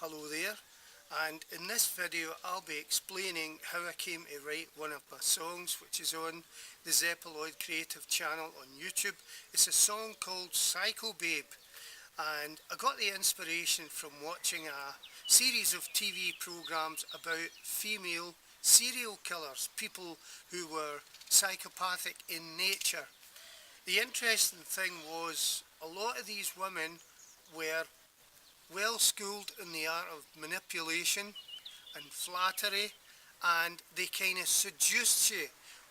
Hello there, and in this video I'll be explaining how I came to write one of my songs, which is on the Zepoloid creative channel on YouTube. It's a song called Psycho Babe, and I got the inspiration from watching a series of TV programs about female serial killers, people who were psychopathic in nature. The interesting thing was a lot of these women were well schooled in the art of manipulation and flattery, and they kind of seduced you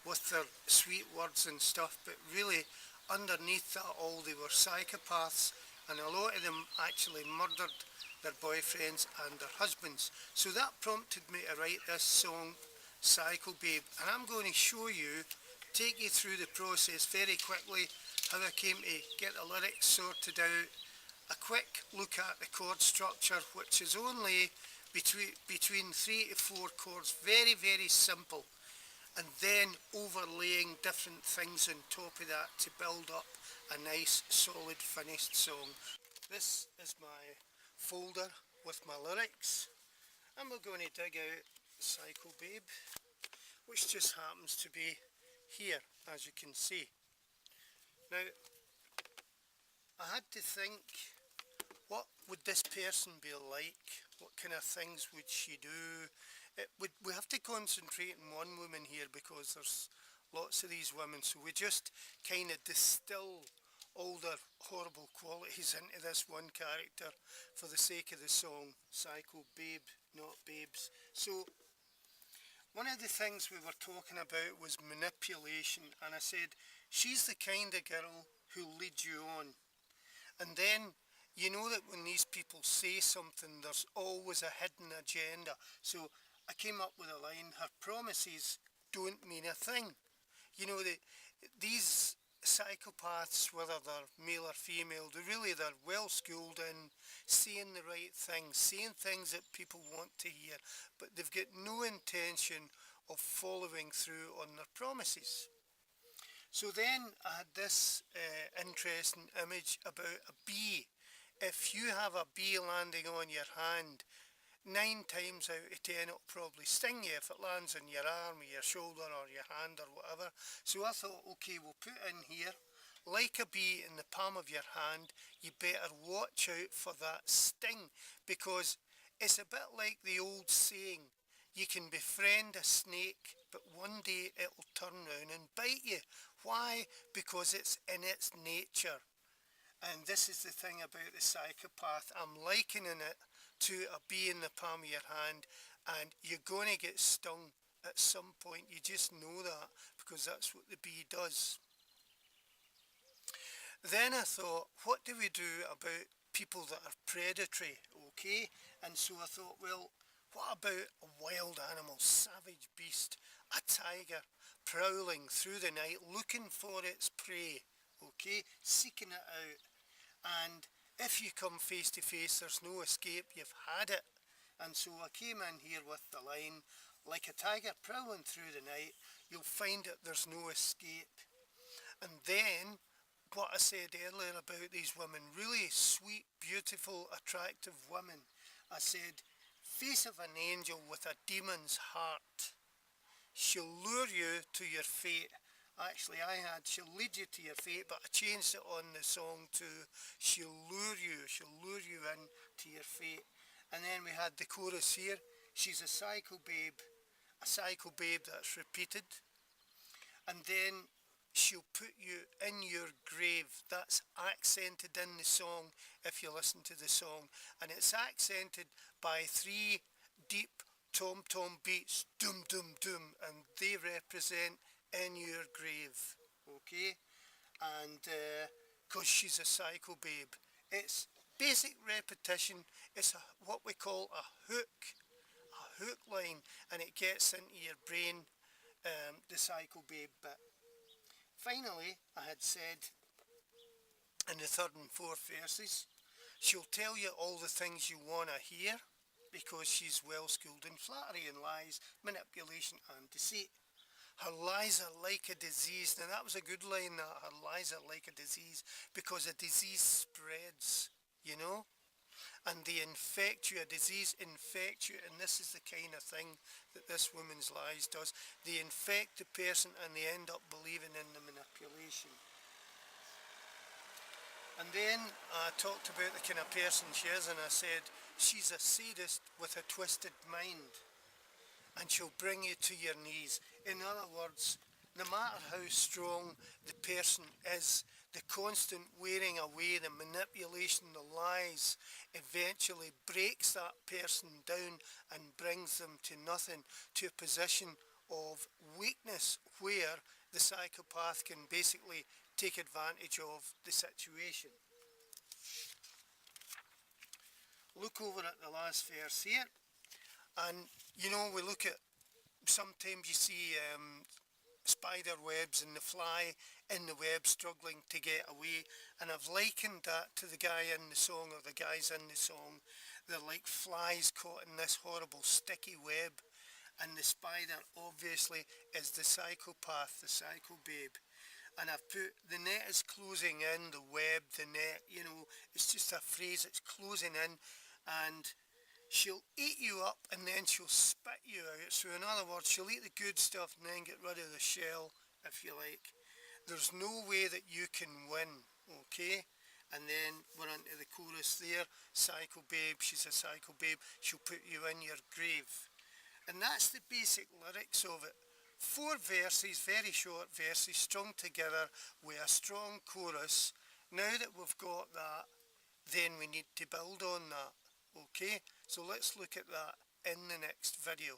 with their sweet words and stuff, but really underneath that all they were psychopaths, and a lot of them actually murdered their boyfriends and their husbands. So that prompted me to write this song, Psycho Babe, and I'm going to show you, take you through the process very quickly, how I came to get the lyrics sorted out, a quick look at the chord structure, which is only between 3 to 4 chords, very simple, and then overlaying different things on top of that to build up a nice solid finished song. This is my folder with my lyrics, and we're going to dig out Psycho Babe, which just happens to be here, as you can see. Now, I had to think, what would this person be like? What kind of things would she do? We have to concentrate on one woman here because there's lots of these women, so we just kind of distill all their horrible qualities into this one character for the sake of the song, Psycho Babe, not babes. So one of the things we were talking about was manipulation, and I said she's the kind of girl who leads you on. And then you know that when these people say something, there's always a hidden agenda. So I came up with a line, her promises don't mean a thing. You know, these psychopaths, whether they're male or female, they're well schooled in saying the right things, saying things that people want to hear, but they've got no intention of following through on their promises. So then I had this interesting image about a bee. If you have a bee landing on your hand, 9 times out of 10 it'll probably sting you if it lands on your arm or your shoulder or your hand or whatever. So I thought, okay, we'll put in here, like a bee in the palm of your hand, you better watch out for that sting, because it's a bit like the old saying, you can befriend a snake, but one day it'll turn round and bite you. Why? Because it's in its nature. And this is the thing about the psychopath. I'm likening it to a bee in the palm of your hand, and you're going to get stung at some point. You just know that, because that's what the bee does. Then I thought, what do we do about people that are predatory, okay? And so I thought, well, what about a wild animal, savage beast, a tiger, prowling through the night, looking for its prey, okay, seeking it out. And if you come face to face, there's no escape, you've had it. And so I came in here with the line, like a tiger prowling through the night, you'll find that there's no escape. And then, what I said earlier about these women, really sweet, beautiful, attractive women, I said, face of an angel with a demon's heart. She'll lure you to your fate. Actually, she'll lead you to your fate, but I changed it on the song to she'll lure you in to your fate. And then we had the chorus here, she's a psycho babe that's repeated. And then she'll put you in your grave. That's accented in the song if you listen to the song. And it's accented by 3 deep tom-tom beats, doom, doom, doom, and they represent in your grave, okay? And because she's a psycho babe, it's basic repetition. It's what we call a hook line, and it gets into your brain, the psycho babe bit. Finally, I had said in the 3rd and 4th verses, she'll tell you all the things you want to hear, because she's well schooled in flattery and lies, manipulation and deceit. Her lies are like a disease. Now that was a good line, that her lies are like a disease, because a disease spreads, you know. and they infect you, a disease infects you, and this is the kind of thing that this woman's lies does. They infect the person and they end up believing in the manipulation. And then I talked about the kind of person she is, and I said she's a sadist with a twisted mind, and she'll bring you to your knees. In other words, no matter how strong the person is, the constant wearing away, the manipulation, the lies, eventually breaks that person down and brings them to nothing, to a position of weakness where the psychopath can basically take advantage of the situation. Look over at the last verse here, and you know, we look at, sometimes you see spider webs and the fly in the web struggling to get away, and I've likened that to the guy in the song, or the guys in the song. They're like flies caught in this horrible sticky web, and the spider obviously is the psychopath, the psycho babe. And I've put, the net is closing in, the web, the net, you know, it's just a phrase, it's closing in, and she'll eat you up and then she'll spit you out. So in other words, she'll eat the good stuff and then get rid of the shell, if you like. There's no way that you can win, okay? And then we're into the chorus there, psycho babe, she's a psycho babe, she'll put you in your grave. And that's the basic lyrics of it. 4 verses, very short verses, strung together with a strong chorus. Now that we've got that, then we need to build on that. Okay, so let's look at that in the next video.